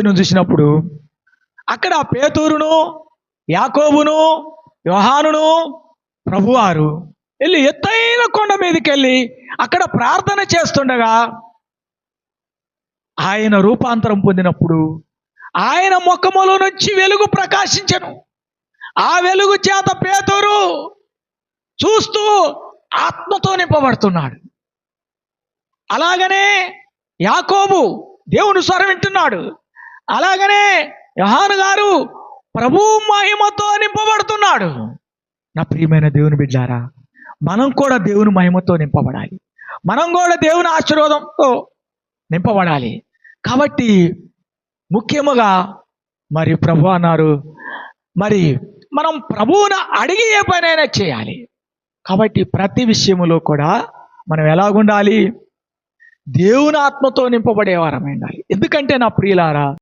వచనం చూసినప్పుడు అక్కడ పేతురును, యాకోబును, యోహానును ప్రభువారు వెళ్ళి ఎత్తైన కొండ మీదకి వెళ్ళి అక్కడ ప్రార్థన చేస్తుండగా ఆయన రూపాంతరం పొందినప్పుడు ఆయన ముఖములో నుంచి వెలుగు ప్రకాశించెను. ఆ వెలుగు చేత పేతురు చూస్తూ ఆత్మతో నింపబడుతున్నాడు. అలాగనే యాకోబు దేవుని స్వరం వింటున్నాడు. అలాగనే యోహాను గారు ప్రభు మహిమతో నింపబడుతున్నాడు. నా ప్రియమైన దేవుని బిడ్డారా, మనం కూడా దేవుని మహిమతో నింపబడాలి. మనం కూడా దేవుని ఆశీర్వాదంతో నింపబడాలి. కాబట్టి ముఖ్యముగా మరి ప్రభు అన్నారు, మరి మనం ప్రభువును అడిగి ఏ పనైనా చేయాలి. కాబట్టి ప్రతి విషయములో కూడా మనం ఎలాగుండాలి? దేవుని ఆత్మతో నింపబడేవారమై ఉండాలి. ఎందుకంటే నా ప్రియులారా,